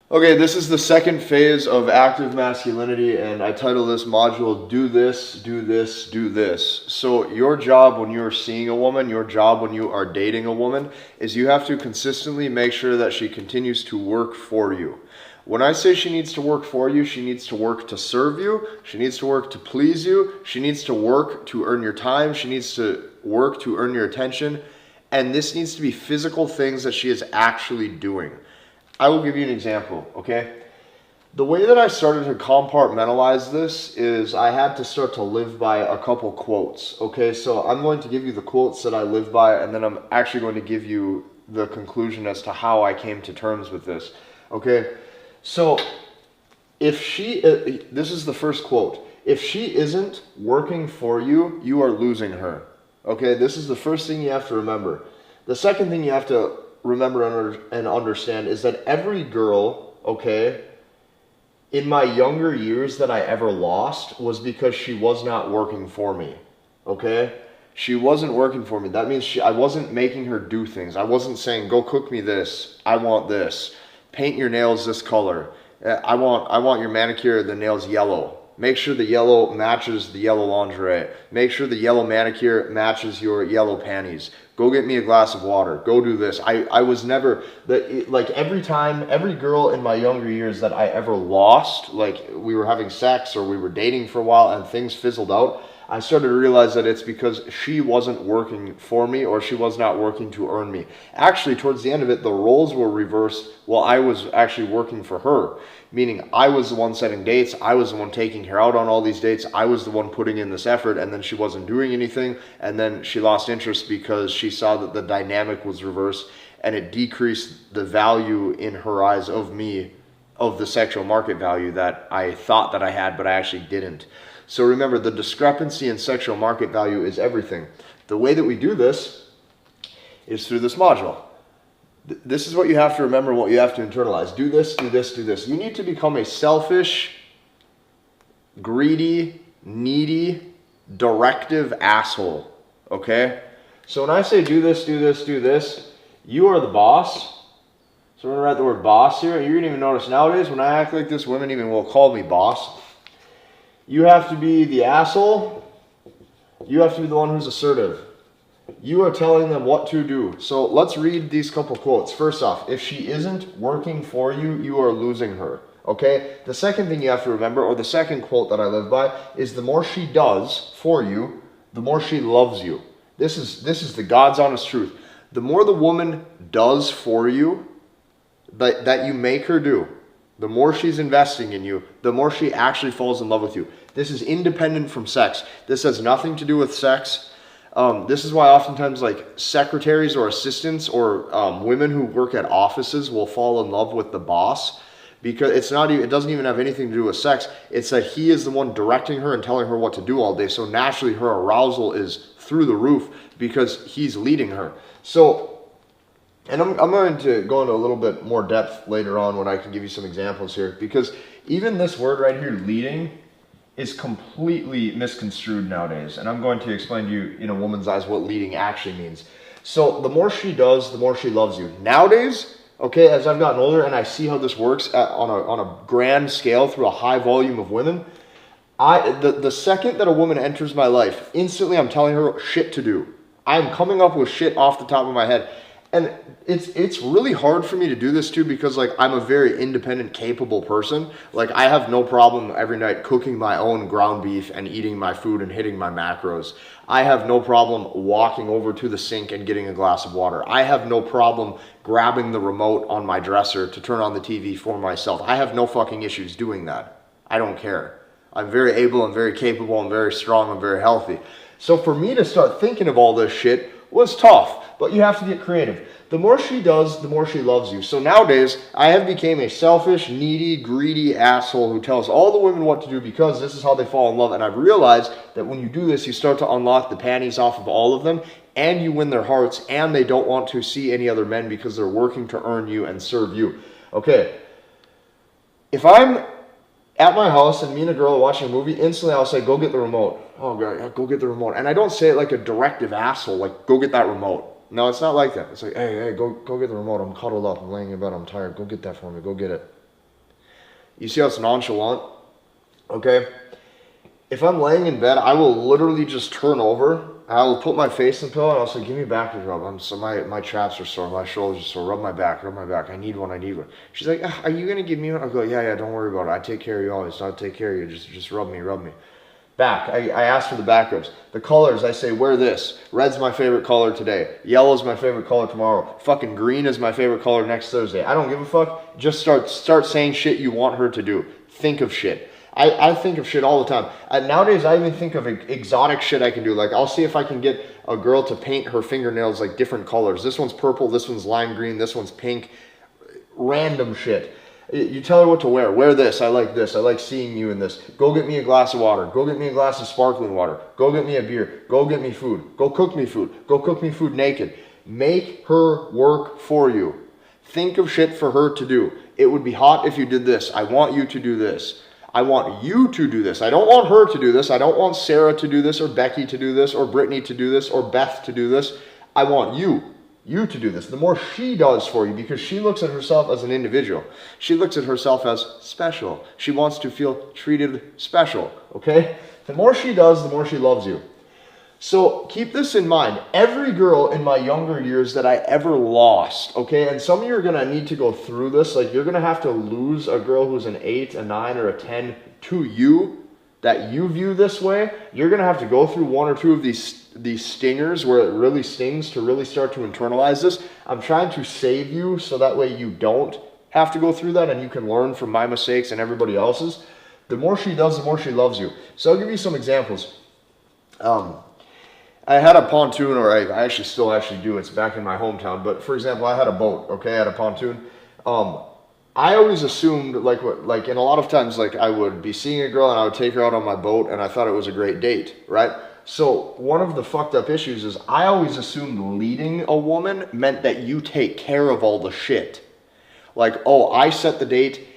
Okay, this is the second phase of active masculinity, and I title this module Do This, Do This, Do This. So, your job when you're seeing a woman, your job when you are dating a woman, is you have to consistently make sure that she continues to work for you. When I say she needs to work for you, she needs to work to serve you, she needs to work to please you, she needs to work to earn your time, she needs to work to earn your attention, and this needs to be physical things that she is actually doing. I will give you an example, okay? The way that I started to compartmentalize this is I had to start to live by a couple quotes, okay? So I'm going to give you the quotes that I live by, and then I'm actually going to give you the conclusion as to how I came to terms with this, okay? So this is the first quote. If she isn't working for you, you are losing her, okay? This is the first thing you have to remember. The second thing you have to remember and understand is that every girl, okay, in my younger years that I ever lost was because she was not working for me, okay? She wasn't working for me. That means I wasn't making her do things. I wasn't saying, go cook me this. I want this. Paint your nails this color. I want your manicure, the nails yellow. Make sure the yellow matches the yellow lingerie. Make sure the yellow manicure matches your yellow panties. Go get me a glass of water. Go do this. I was never, like every girl in my younger years that I ever lost, like we were having sex or we were dating for a while and things fizzled out, I started to realize that it's because she wasn't working for me or she was not working to earn me. Actually, towards the end of it, the roles were reversed while I was actually working for her. Meaning I was the one setting dates, I was the one taking her out on all these dates, I was the one putting in this effort, and then she wasn't doing anything, and then she lost interest because she saw that the dynamic was reversed, and it decreased the value in her eyes of me, of the sexual market value that I thought that I had, but I actually didn't. So remember, the discrepancy in sexual market value is everything. The way that we do this is through this module. This is what you have to remember, what you have to internalize. Do this, do this, do this. You need to become a selfish, greedy, needy, directive asshole, okay? So when I say do this, do this, do this, you are the boss. So we're going to write the word boss here. You're going to even notice nowadays when I act like this, women even will call me boss. You have to be the asshole. You have to be the one who's assertive. You are telling them what to do. So let's read these couple quotes. First off, if she isn't working for you, you are losing her. Okay? The second thing you have to remember, or the second quote that I live by, is the more she does for you, the more she loves you. This is the God's honest truth. The more the woman does for you, that you make her do, the more she's investing in you, the more she actually falls in love with you. This is independent from sex. This has nothing to do with sex. This is why oftentimes like secretaries or assistants or women who work at offices will fall in love with the boss, because it doesn't even have anything to do with sex. It's that he is the one directing her and telling her what to do all day. So naturally her arousal is through the roof because he's leading her. So, and I'm going to go into a little bit more depth later on when I can give you some examples here, because even this word right here, leading, is completely misconstrued nowadays. And I'm going to explain to you in a woman's eyes what leading actually means. So the more she does, the more she loves you. Nowadays, okay, as I've gotten older and I see how this works on a grand scale through a high volume of women, the second that a woman enters my life, instantly I'm telling her shit to do. I'm coming up with shit off the top of my head. And it's really hard for me to do this too, because like I'm a very independent, capable person. Like I have no problem every night cooking my own ground beef and eating my food and hitting my macros. I have no problem walking over to the sink and getting a glass of water. I have no problem grabbing the remote on my dresser to turn on the TV for myself. I have no fucking issues doing that. I don't care. I'm very able, I'm very capable, I'm very strong, I'm very healthy. So for me to start thinking of all this shit was tough. But you have to get creative. The more she does, the more she loves you. So nowadays, I have become a selfish, needy, greedy asshole who tells all the women what to do because this is how they fall in love. And I've realized that when you do this, you start to unlock the panties off of all of them, and you win their hearts, and they don't want to see any other men because they're working to earn you and serve you. Okay, if I'm at my house and me and a girl are watching a movie, instantly I'll say, go get the remote. Oh, God, go get the remote. And I don't say it like a directive asshole, like, go get that remote. No, it's not like that. It's like, hey, go get the remote. I'm cuddled up. I'm laying in bed. I'm tired. Go get that for me. Go get it. You see how it's nonchalant? Okay? If I'm laying in bed, I will literally just turn over. I will put my face in the pillow and I'll say, give me a back rub. My traps are sore, my shoulders are sore. Rub my back. I need one. She's like, are you going to give me one? I'll go, yeah, don't worry about it. I take care of you always. I'll take care of you. Just rub me. Back. I ask for the back rubs. The colors, I say, wear this. Red's my favorite color today. Yellow's my favorite color tomorrow. Fucking green is my favorite color next Thursday. I don't give a fuck. Just start saying shit you want her to do. Think of shit. I think of shit all the time. Nowadays, I even think of exotic shit I can do. Like, I'll see if I can get a girl to paint her fingernails like different colors. This one's purple, this one's lime green, this one's pink. Random shit. You tell her what to wear. Wear this. I like seeing you in this. Go get me a glass of water. Go get me a glass of sparkling water. Go get me a beer. Go get me food. Go cook me food. Go cook me food naked. Make her work for you. Think of shit for her to do. It would be hot if you did this. I want you to do this. I want you to do this. I don't want her to do this. I don't want Sarah to do this, or Becky to do this, or Brittany to do this, or Beth to do this. I want you to do this. The more she does for you, because she looks at herself as an individual. She looks at herself as special. She wants to feel treated special, okay? The more she does, the more she loves you. So keep this in mind. Every girl in my younger years that I ever lost, okay, and some of you are going to need to go through this. Like, you're going to have to lose a girl who's an 8, a 9, or a 10 to you, that you view this way. You're going to have to go through 1 or 2 of these stingers where it really stings to really start to internalize this. I'm trying to save you so that way you don't have to go through that and you can learn from my mistakes and everybody else's. The more she does, the more she loves you. So I'll give you some examples. I had a pontoon, or I actually still do. It's back in my hometown. But for example, I had a boat, okay? I had a pontoon. I always assumed, like in a lot of times, like I would be seeing a girl and I would take her out on my boat and I thought it was a great date, right? So one of the fucked up issues is I always assumed leading a woman meant that you take care of all the shit. Like, oh, I set the date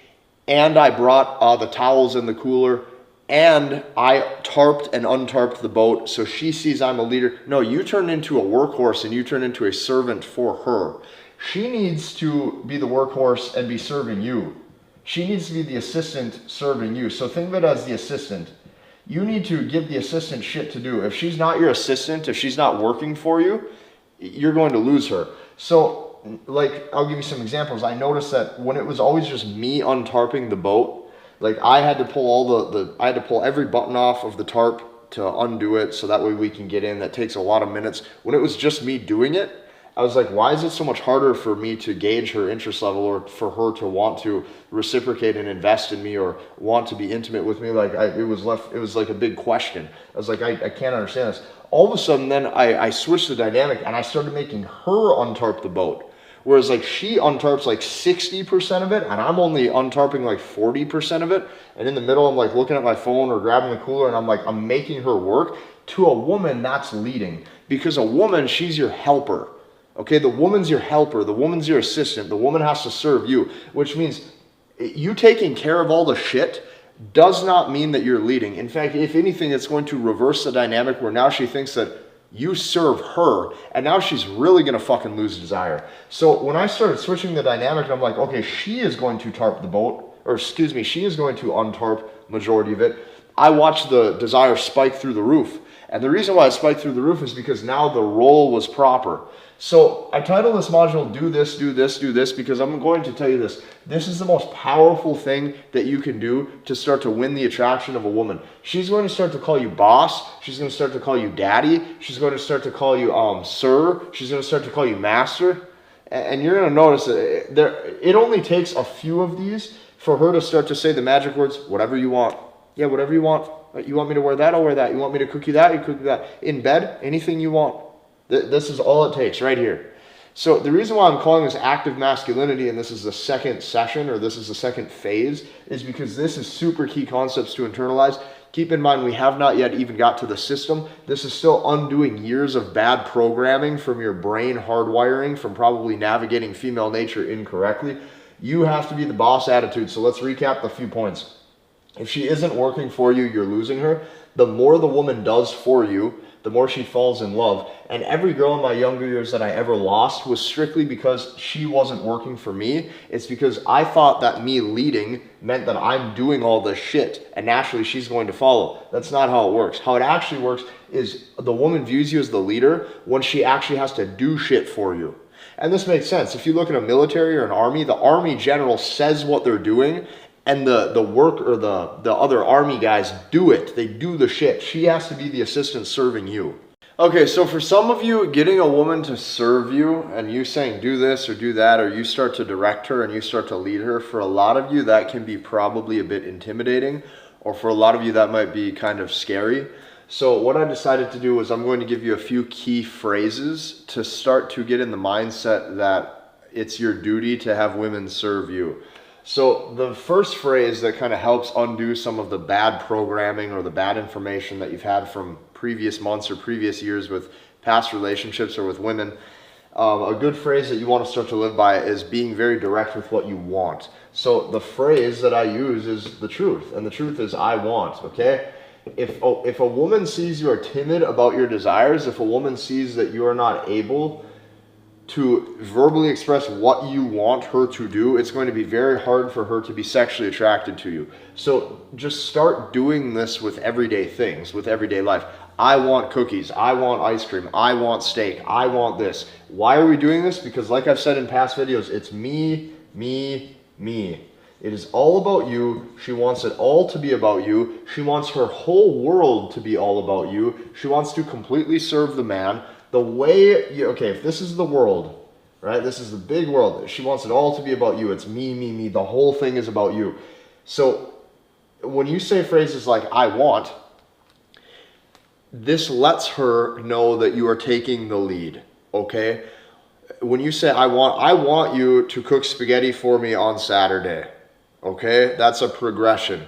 and I brought the towels in the cooler and I tarped and untarped the boat, so she sees I'm a leader. No, you turn into a workhorse and you turn into a servant for her. She needs to be the workhorse and be serving you. She needs to be the assistant serving you. So think of it as the assistant. You need to give the assistant shit to do. If she's not your assistant, if she's not working for you, you're going to lose her. So, like, I'll give you some examples. I noticed that when it was always just me untarping the boat, like I had to pull I had to pull every button off of the tarp to undo it so that way we can get in. That takes a lot of minutes. When it was just me doing it, I was like, why is it so much harder for me to gauge her interest level, or for her to want to reciprocate and invest in me, or want to be intimate with me? Like it was like a big question. I was like, I can't understand this. All of a sudden then I switched the dynamic and I started making her untarp the boat. Whereas like she untarps like 60% of it and I'm only untarping like 40% of it. And in the middle, I'm like looking at my phone or grabbing the cooler and I'm making her work. To a woman, that's leading. Because a woman, she's your helper. Okay, the woman's your helper. The woman's your assistant. The woman has to serve you. Which means you taking care of all the shit does not mean that you're leading. In fact, if anything, it's going to reverse the dynamic where now she thinks that you serve her, and now she's really going to fucking lose desire. So when I started switching the dynamic, I'm like, okay, she is going to tarp the boat, or excuse me, she is going to untarp majority of it. I watched the desire spike through the roof. And the reason why it spiked through the roof is because now the role was proper. So I titled this module, do this, do this, do this, because I'm going to tell you this. This is the most powerful thing that you can do to start to win the attraction of a woman. She's going to start to call you boss. She's going to start to call you daddy. She's going to start to call you sir. She's going to start to call you master. And you're going to notice that it only takes a few of these for her to start to say the magic words, whatever you want. Yeah, whatever you want. You want me to wear that? I'll wear that. You want me to cook you that? You cook you that. In bed, anything you want. This is all it takes right here. So the reason why I'm calling this active masculinity, and this is the second session, or this is the second phase, is because this is super key concepts to internalize. Keep in mind, we have not yet even got to the system. This is still undoing years of bad programming from your brain hardwiring, from probably navigating female nature incorrectly. You have to be the boss attitude. So let's recap the few points. If she isn't working for you, you're losing her. The more the woman does for you, the more she falls in love. And every girl in my younger years that I ever lost was strictly because she wasn't working for me. It's because I thought that me leading meant that I'm doing all this shit and naturally she's going to follow. That's not how it works. How it actually works is the woman views you as the leader when she actually has to do shit for you. And this makes sense. If you look at a military or an army, the army general says what they're doing, and the work or the other army guys do it. They do the shit. She has to be the assistant serving you. Okay, so for some of you, getting a woman to serve you and you saying do this or do that, or you start to direct her and you start to lead her, for a lot of you that can be probably a bit intimidating, or for a lot of you that might be kind of scary. So what I decided to do was I'm going to give you a few key phrases to start to get in the mindset that it's your duty to have women serve you. So the first phrase that kind of helps undo some of the bad programming or the bad information that you've had from previous months or previous years with past relationships or with women, a good phrase that you want to start to live by is being very direct with what you want. So the phrase that I use is the truth, and the truth is I want, okay? If a woman sees you are timid about your desires, if a woman sees that you are not able to verbally express what you want her to do, it's going to be very hard for her to be sexually attracted to you. So just start doing this with everyday things, with everyday life. I want cookies. I want ice cream. I want steak. I want this. Why are we doing this? Because like I've said in past videos, it's me, me, me. It is all about you. She wants it all to be about you. She wants her whole world to be all about you. She wants to completely serve the man. The way, okay, if this is the world, right? This is the big world. She wants it all to be about you. It's me, me, me. The whole thing is about you. So when you say phrases like, I want, this lets her know that you are taking the lead, okay? When you say, I want you to cook spaghetti for me on Saturday. Okay, that's a progression.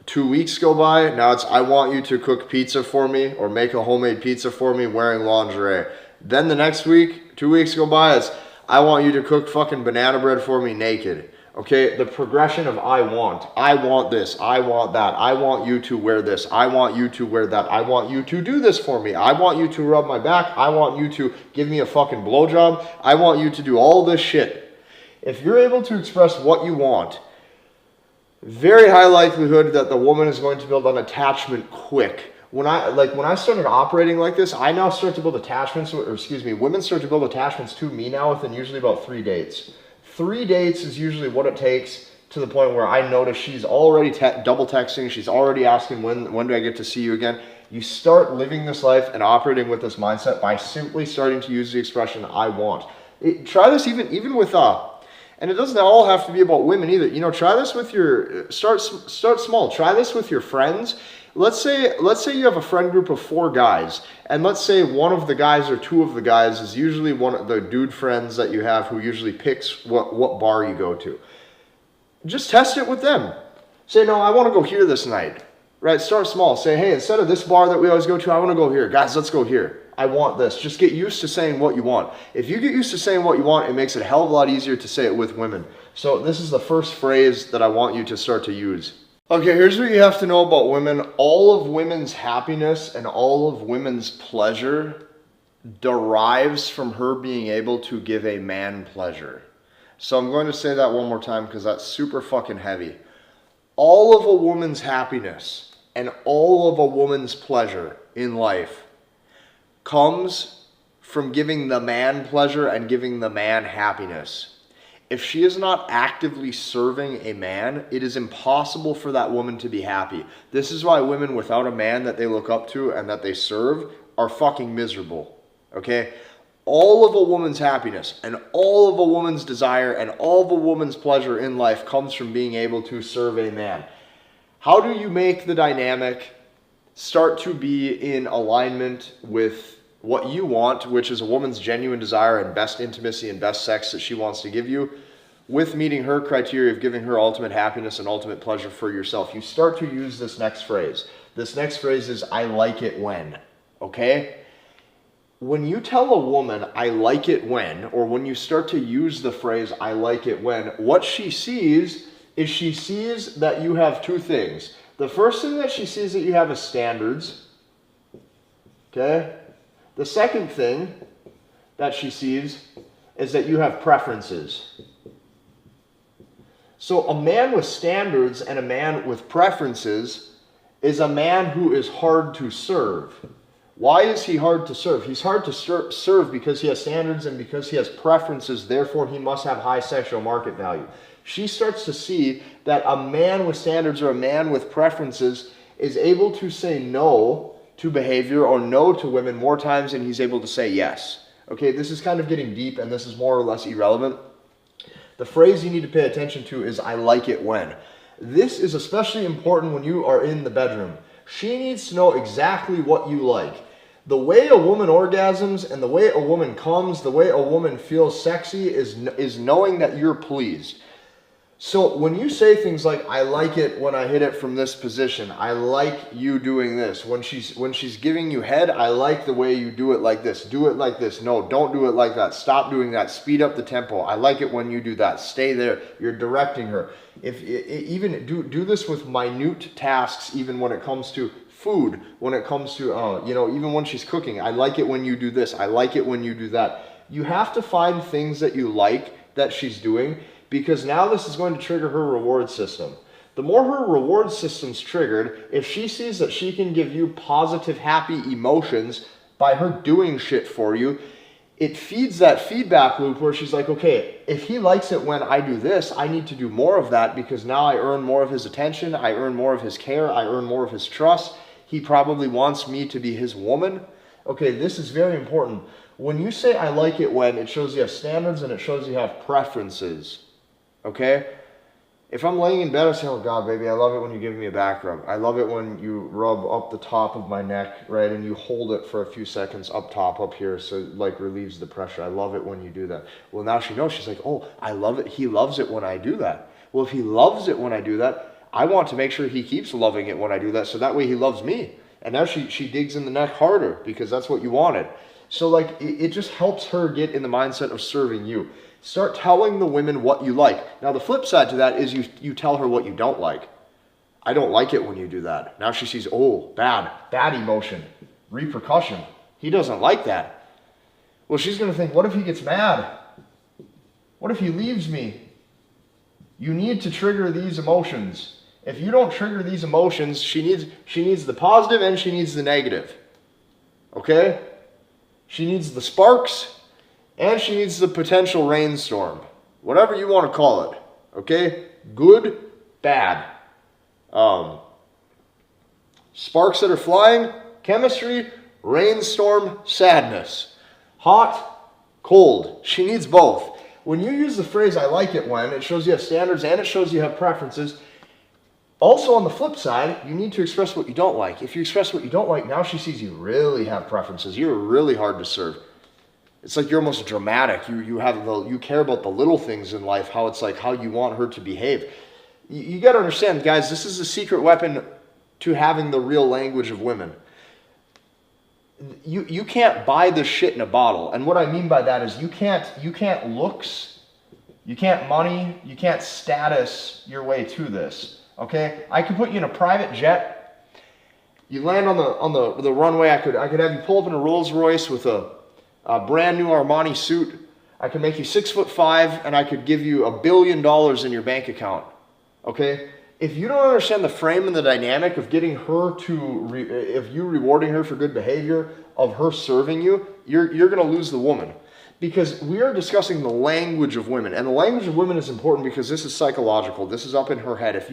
2 weeks go by, now it's I want you to cook pizza for me or make a homemade pizza for me wearing lingerie. Then the next week, 2 weeks go by, it's I want you to cook fucking banana bread for me naked. Okay, the progression of I want this, I want that, I want you to wear this, I want you to wear that, I want you to do this for me, I want you to rub my back, I want you to give me a fucking blowjob, I want you to do all this shit. If you're able to express what you want, very high likelihood that the woman is going to build an attachment quick. When I started operating like this, I now start to build attachments, women start to build attachments to me now within usually about 3 dates. 3 dates is usually what it takes to the point where I notice she's already double texting, she's already asking when do I get to see you again. You start living this life and operating with this mindset by simply starting to use the expression I want. Try this even with and it doesn't all have to be about women either. You know, try this with start small. Try this with your friends. Let's say you have a friend group of 4 guys, and let's say one of the guys or 2 of the guys is usually one of the dude friends that you have who usually picks what bar you go to. Just test it with them. Say, no, I want to go here this night. Right? Start small. Say, hey, instead of this bar that we always go to, I want to go here. Guys, let's go here. I want this. Just get used to saying what you want. If you get used to saying what you want, it makes it a hell of a lot easier to say it with women. So this is the first phrase that I want you to start to use. Okay, here's what you have to know about women. All of women's happiness and all of women's pleasure derives from her being able to give a man pleasure. So I'm going to say that one more time because that's super fucking heavy. All of a woman's happiness and all of a woman's pleasure in life comes from giving the man pleasure and giving the man happiness. If she is not actively serving a man, it is impossible for that woman to be happy. This is why women without a man that they look up to and that they serve are fucking miserable. Okay? All of a woman's happiness and all of a woman's desire and all of a woman's pleasure in life comes from being able to serve a man. How do you make the dynamic start to be in alignment with what you want, which is a woman's genuine desire and best intimacy and best sex that she wants to give you, with meeting her criteria of giving her ultimate happiness and ultimate pleasure for yourself? You start to use this next phrase. This next phrase is, I like it when. Okay? When you tell a woman, I like it when, or when you start to use the phrase, I like it when, what she sees is she sees that you have 2 things. The first thing that she sees that you have is standards. okay? The second thing that she sees is that you have preferences. So a man with standards and a man with preferences is a man who is hard to serve. Why is he hard to serve? He's hard to serve because he has standards and because he has preferences, therefore he must have high sexual market value. She starts to see that a man with standards or a man with preferences is able to say no to behavior or no to women more times than he's able to say yes. Okay, this is kind of getting deep and this is more or less irrelevant. The phrase you need to pay attention to is "I like it when." This is especially important when you are in the bedroom. She needs to know exactly what you like. The way a woman orgasms and the way a woman comes, the way a woman feels sexy is knowing that you're pleased. So when you say things like, "I like it when I hit it from this position," "I like you doing this," when she's giving you head, "I like the way you do it like this," "Do it like this," "No, don't do it like that," "Stop doing that," "Speed up the tempo," "I like it when you do that," "Stay there." You're directing her. Even do this with minute tasks, even when it comes to food, when it comes to even when she's cooking. "I like it when you do this," "I like it when you do that." You have to find things that you like that she's doing, because now this is going to trigger her reward system. The more her reward system's triggered, if she sees that she can give you positive, happy emotions by her doing shit for you, it feeds that feedback loop where she's like, okay, if he likes it when I do this, I need to do more of that because now I earn more of his attention, I earn more of his care, I earn more of his trust. He probably wants me to be his woman. Okay, this is very important. When you say "I like it when," it shows you have standards and it shows you have preferences. Okay? If I'm laying in bed, I say, "Oh God, baby, I love it when you give me a back rub. I love it when you rub up the top of my neck, right? And you hold it for a few seconds up top, up here, so it like relieves the pressure. I love it when you do that." Well, now she knows. She's like, "Oh, I love it. He loves it when I do that." Well, if he loves it when I do that, I want to make sure he keeps loving it when I do that, so that way he loves me. And now she digs in the neck harder because that's what you wanted. So like it just helps her get in the mindset of serving you. Start telling the women what you like. Now the flip side to that is you tell her what you don't like. "I don't like it when you do that." Now she sees, oh, bad emotion, repercussion. He doesn't like that. Well, she's going to think, what if he gets mad? What if he leaves me? You need to trigger these emotions. If you don't trigger these emotions, she needs the positive and she needs the negative. Okay? She needs the sparks and she needs the potential rainstorm. Whatever you want to call it. Okay? Good, bad. Sparks that are flying, chemistry, rainstorm, sadness. Hot, cold. She needs both. When you use the phrase "I like it when," it shows you have standards and it shows you have preferences. Also, on the flip side, you need to express what you don't like. If you express what you don't like, now she sees you really have preferences. You're really hard to serve. It's like you're almost dramatic. You care about the little things in life, how it's like how you want her to behave. You got to understand, guys, this is a secret weapon to having the real language of women. You can't buy this shit in a bottle. And what I mean by that is you can't looks, you can't money, you can't status your way to this. Okay? I could put you in a private jet. You land on the runway. I could have you pull up in a Rolls Royce with a brand new Armani suit. I could make you 6'5", and I could give you $1 billion in your bank account. Okay? If you don't understand the frame and the dynamic of getting her if you rewarding her for good behavior, of her serving you, you're going to lose the woman. Because we are discussing the language of women. And the language of women is important because this is psychological. This is up in her head. If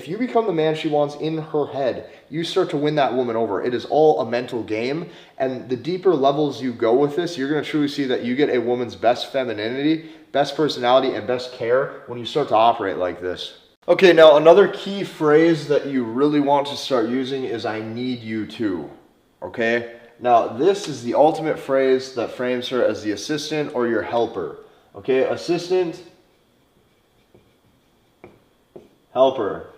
you become the man she wants in her head, you start to win that woman over. It is all a mental game. And the deeper levels you go with this, you're going to truly see that you get a woman's best femininity, best personality, and best care when you start to operate like this. Okay, now another key phrase that you really want to start using is "I need you to." Okay? Now, this is the ultimate phrase that frames her as the assistant or your helper. Okay, assistant, helper.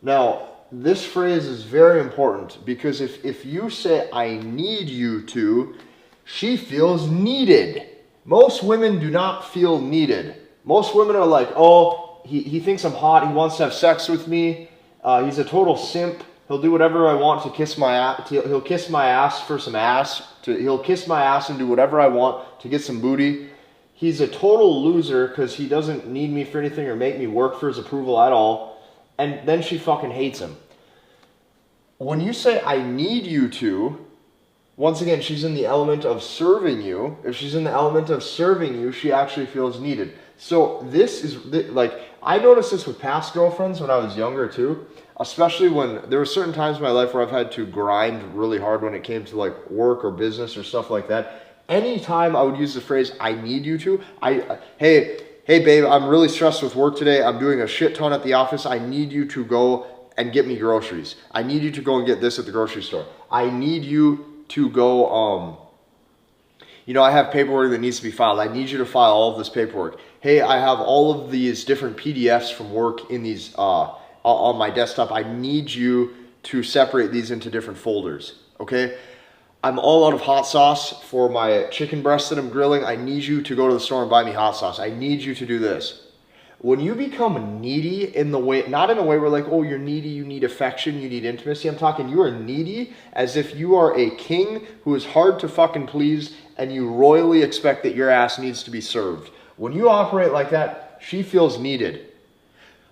Now, this phrase is very important because if you say "I need you to," she feels needed. Most women do not feel needed. Most women are like, oh, he thinks I'm hot, he wants to have sex with me. He's a total simp. He'll do whatever I want to kiss my ass. He'll kiss my ass for some ass. He'll kiss my ass and do whatever I want to get some booty. He's a total loser because he doesn't need me for anything or make me work for his approval at all. And then she fucking hates him. When you say, I need you to, once again, she's in the element of serving you. If she's in the element of serving you, she actually feels needed. So this is, like, I noticed this with past girlfriends when I was younger too. Especially when there were certain times in my life where I've had to grind really hard when it came to like work or business or stuff like that. Anytime I would use the phrase, I need you to, hey babe, I'm really stressed with work today. I'm doing a shit ton at the office. I need you to go and get me groceries. I need you to go and get this at the grocery store. I need you to go, I have paperwork that needs to be filed. I need you to file all of this paperwork. Hey, I have all of these different PDFs from work in these, on my desktop. I need you to separate these into different folders, okay? I'm all out of hot sauce for my chicken breast that I'm grilling. I need you to go to the store and buy me hot sauce. I need you to do this. When you become needy in the way, not in a way where like, oh, you're needy, you need affection, you need intimacy. I'm talking you are needy as if you are a king who is hard to fucking please and you royally expect that your ass needs to be served. When you operate like that, she feels needed.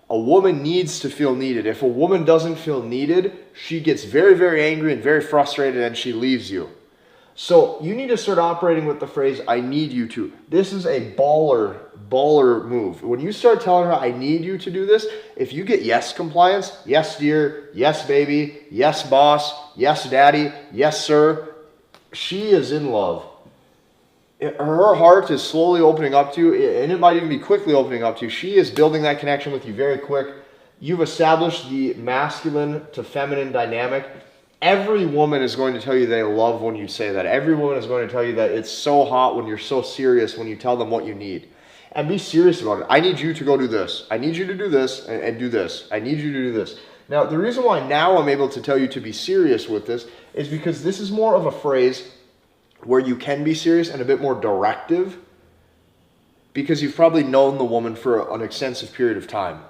A woman needs to feel needed. If a woman doesn't feel needed, she gets very, very angry and very frustrated and she leaves you. So you need to start operating with the phrase, I need you to. This is a baller move. When you start telling her, I need you to do this, if you get yes compliance, yes dear, yes baby, yes boss, yes daddy, yes sir, she is in love. Her heart is slowly opening up to you, and it might even be quickly opening up to you. She is building that connection with you very quick. You've established the masculine to feminine dynamic. Every woman is going to tell you they love when you say that. Every woman is going to tell you that it's so hot when you're so serious when you tell them what you need. And be serious about it. I need you to go do this. I need you to do this and do this. I need you to do this. Now, the reason why now I'm able to tell you to be serious with this is because this is more of a phrase where you can be serious and a bit more directive because you've probably known the woman for an extensive period of time,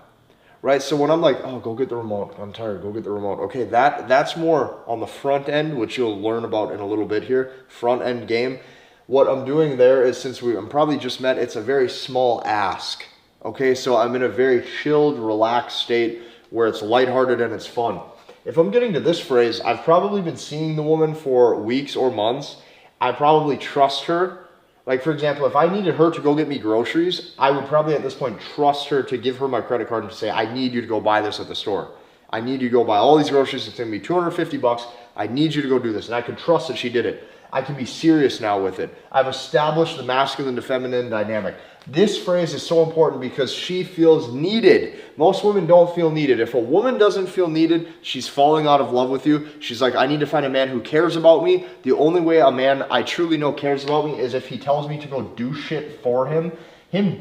right? So when I'm like, oh, go get the remote. I'm tired. Go get the remote. Okay, that's more on the front end, which you'll learn about in a little bit here, front end game. What I'm doing there is since I'm probably just met, it's a very small ask. Okay, so I'm in a very chilled, relaxed state where it's lighthearted and it's fun. If I'm getting to this phrase, I've probably been seeing the woman for weeks or months. I probably trust her. Like, for example, if I needed her to go get me groceries, I would probably at this point trust her to give her my credit card and say, I need you to go buy this at the store. I need you to go buy all these groceries. It's going to be $250. I need you to go do this. And I could trust that she did it. I can be serious now with it. I've established the masculine to feminine dynamic. This phrase is so important because she feels needed. Most women don't feel needed. If a woman doesn't feel needed, she's falling out of love with you. She's like, I need to find a man who cares about me. The only way a man I truly know cares about me is if he tells me to go do shit for him. Me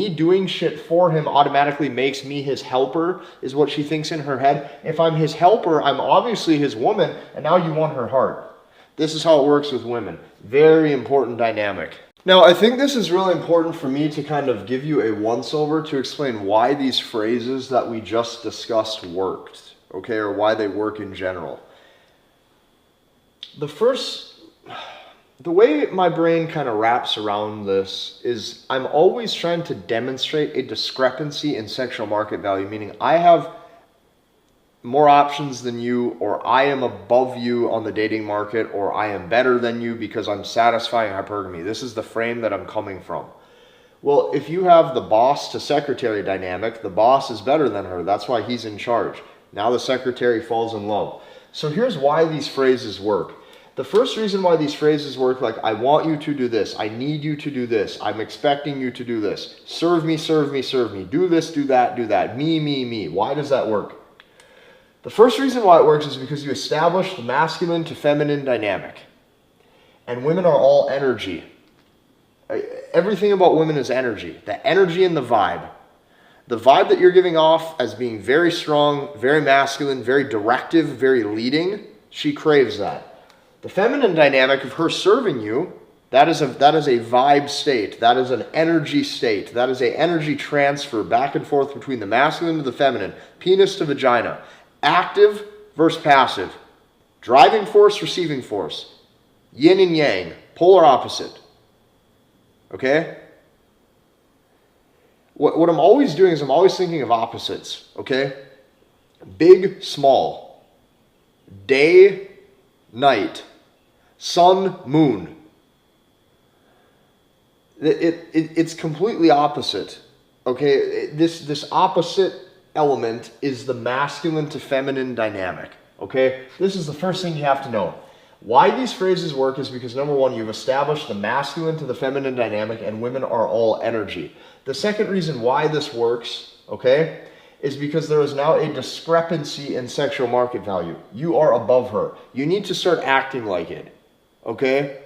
doing shit for him automatically makes me his helper, is what she thinks in her head. If I'm his helper, I'm obviously his woman, and now you want her heart. This is how it works with women. Very important dynamic. Now, I think this is really important for me to kind of give you a once-over to explain why these phrases that we just discussed worked, okay, or why they work in general. The way my brain kind of wraps around this is I'm always trying to demonstrate a discrepancy in sexual market value, meaning I have more options than you, or I am above you on the dating market, or I am better than you because I'm satisfying hypergamy. This is the frame that I'm coming from. Well, if you have the boss to secretary dynamic, the boss is better than her. That's why he's in charge. Now the secretary falls in love. So here's why these phrases work. The first reason why these phrases work, like, I want you to do this, I need you to do this, I'm expecting you to do this, serve me, serve me, serve me, do this, do that, me, me, me. Why does that work? The first reason why it works is because you establish the masculine to feminine dynamic. And women are all energy. Everything about women is energy. The energy and the vibe. The vibe that you're giving off as being very strong, very masculine, very directive, very leading, she craves that. The feminine dynamic of her serving you That is a vibe state. That is an energy state. That is an energy transfer back and forth between the masculine to the feminine, penis to vagina, active versus passive, driving force, receiving force, yin and yang, polar opposite. Okay? What I'm always doing is I'm always thinking of opposites. Okay? Big, small, day, night, sun, moon. It's completely opposite. Okay, this opposite element is the masculine to feminine dynamic. Okay, this is the first thing you have to know. Why these phrases work is because, number one, you've established the masculine to the feminine dynamic, and women are all energy. The second reason why this works, okay, is because there is now a discrepancy in sexual market value. You are above her. You need to start acting like it. Okay?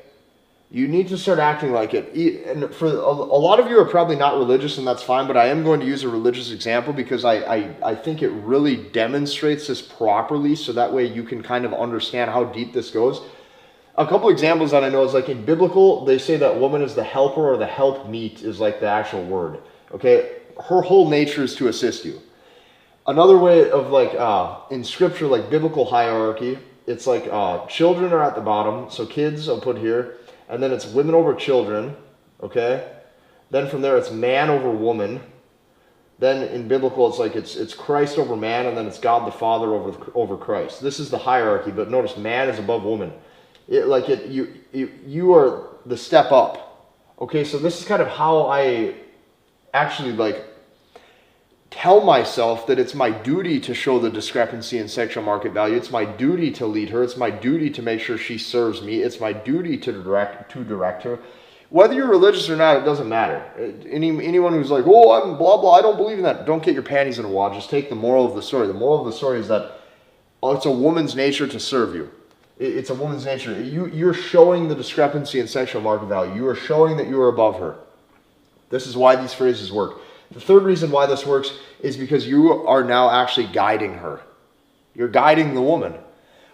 You need to start acting like it. And for a lot of you are probably not religious, and that's fine, but I am going to use a religious example because I think it really demonstrates this properly, so that way you can kind of understand how deep this goes. A couple examples that I know is like in biblical, they say that woman is the helper, or the helpmeet is like the actual word. Okay? Her whole nature is to assist you. Another way of like, in scripture, like biblical hierarchy, it's like children are at the bottom, so kids I'll put here. And then it's women over children, okay? Then from there it's man over woman. Then in biblical it's like it's Christ over man, and then it's God the Father over Christ. This is the hierarchy, but notice man is above woman. You are the step up. Okay, so this is kind of how I actually like tell myself that it's my duty to show the discrepancy in sexual market value. It's my duty to lead her. It's my duty to make sure she serves me. It's my duty to direct her. Whether you're religious or not, it doesn't matter. Anyone who's like, oh, I'm blah, blah, I don't believe in that. Don't get your panties in a wad. Just take the moral of the story. The moral of the story is that it's a woman's nature to serve you. It's a woman's nature. You're showing the discrepancy in sexual market value. You are showing that you are above her. This is why these phrases work. The third reason why this works is because you are now actually guiding her. You're guiding the woman.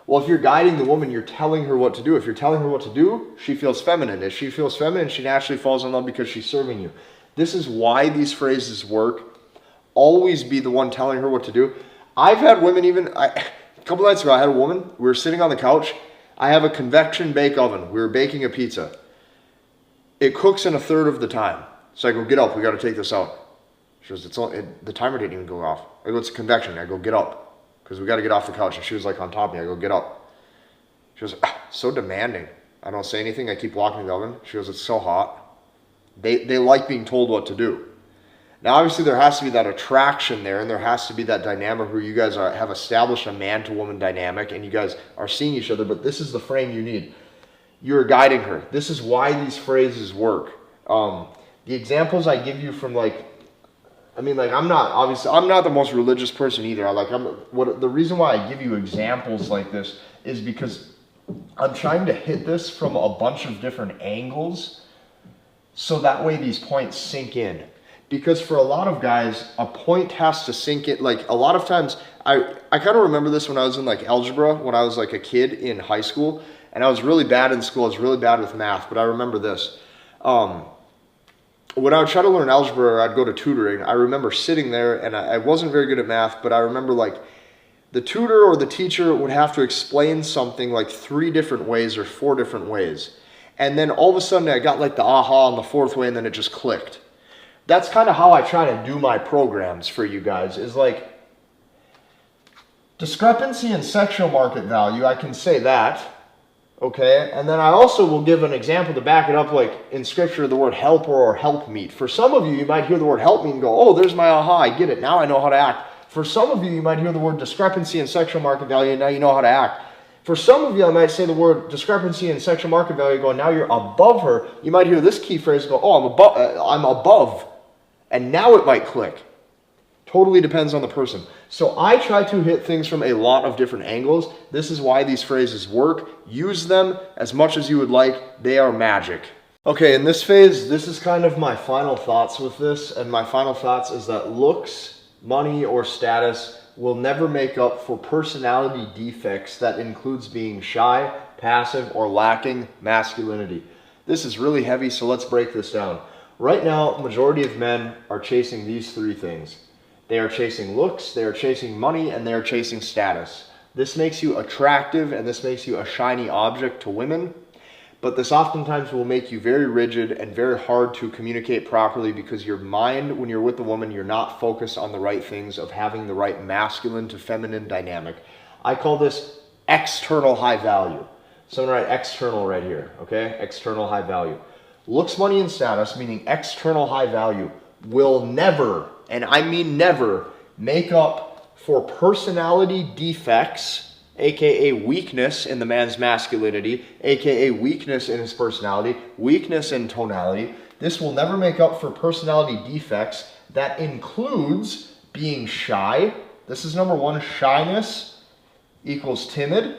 Well, if you're guiding the woman, you're telling her what to do. If you're telling her what to do, she feels feminine. If she feels feminine, she naturally falls in love because she's serving you. This is why these phrases work. Always be the one telling her what to do. I've had women a couple nights ago, I had a woman, we were sitting on the couch. I have a convection bake oven. We were baking a pizza. It cooks in a third of the time. So I go, get up, we got to take this out. She goes, the timer didn't even go off. I go, it's convection. I go, get up, because we got to get off the couch. And she was like on top of me. I go, get up. She goes, so demanding. I don't say anything. I keep walking the oven. She goes, it's so hot. They like being told what to do. Now, obviously, there has to be that attraction there, and there has to be that dynamic where you guys have established a man-to-woman dynamic, and you guys are seeing each other, but this is the frame you need. You're guiding her. This is why these phrases work. The examples I give you from I'm not the most religious person either. The reason why I give you examples like this is because I'm trying to hit this from a bunch of different angles, so that way these points sink in. Because for a lot of guys, a point has to sink in. Like a lot of times, I kind of remember this when I was in like algebra, when I was like a kid in high school, and I was really bad in school. I was really bad with math, but I remember this. When I would try to learn algebra, or I'd go to tutoring, I remember sitting there, and I wasn't very good at math, but I remember like the tutor or the teacher would have to explain something like 3 different ways or 4 different ways. And then all of a sudden I got like the aha on the 4th way, and then it just clicked. That's kind of how I try to do my programs for you guys, is like discrepancy in sexual market value. I can say that. Okay, and then I also will give an example to back it up, like in scripture, the word helper or helpmeet. For some of you, you might hear the word helpmeet and go, oh, there's my aha, I get it, now I know how to act. For some of you, you might hear the word discrepancy in sexual market value, and now you know how to act. For some of you, I might say the word discrepancy in sexual market value, go, now you're above her. You might hear this key phrase go, oh, I'm above, and now it might click. Totally depends on the person. So I try to hit things from a lot of different angles. This is why these phrases work. Use them as much as you would like. They are magic. Okay, in this phase, this is kind of my final thoughts with this. And my final thoughts is that looks, money, or status will never make up for personality defects that includes being shy, passive, or lacking masculinity. This is really heavy, so let's break this down. Right now, majority of men are chasing these three things. They are chasing looks, they are chasing money, and they are chasing status. This makes you attractive and this makes you a shiny object to women, but this oftentimes will make you very rigid and very hard to communicate properly because your mind, when you're with a woman, you're not focused on the right things of having the right masculine to feminine dynamic. I call this external high value. So I'm gonna write external right here, okay? External high value. Looks, money, and status, meaning external high value, will never, and I mean never, make up for personality defects, aka weakness in the man's masculinity, aka weakness in his personality, weakness in tonality. This will never make up for personality defects. That includes being shy. This is number one, shyness equals timid.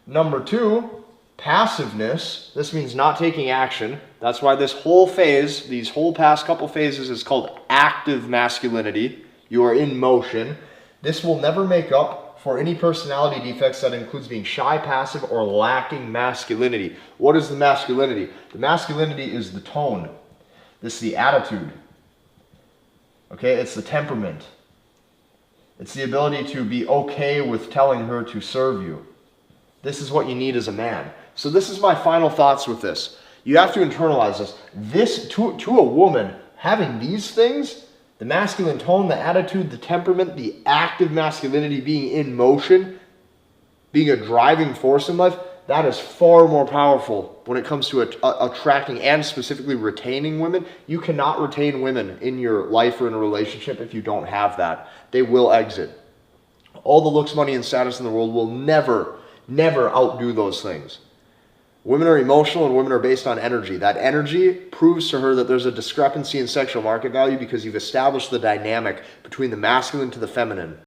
Number two, passiveness. This means not taking action. That's why this whole phase, these whole past couple phases is called active masculinity. You are in motion. This will never make up for any personality defects that includes being shy, passive, or lacking masculinity. What is the masculinity? The masculinity is the tone. This is the attitude. Okay, it's the temperament. It's the ability to be okay with telling her to serve you. This is what you need as a man. So this is my final thoughts with this. You have to internalize this. This, to a woman, having these things, the masculine tone, the attitude, the temperament, the active masculinity, being in motion, being a driving force in life, that is far more powerful when it comes to attracting and specifically retaining women. You cannot retain women in your life or in a relationship if you don't have that. They will exit. All the looks, money, and status in the world will never outdo those things. Women are emotional and women are based on energy. That energy proves to her that there's a discrepancy in sexual market value because you've established the dynamic between the masculine to the feminine.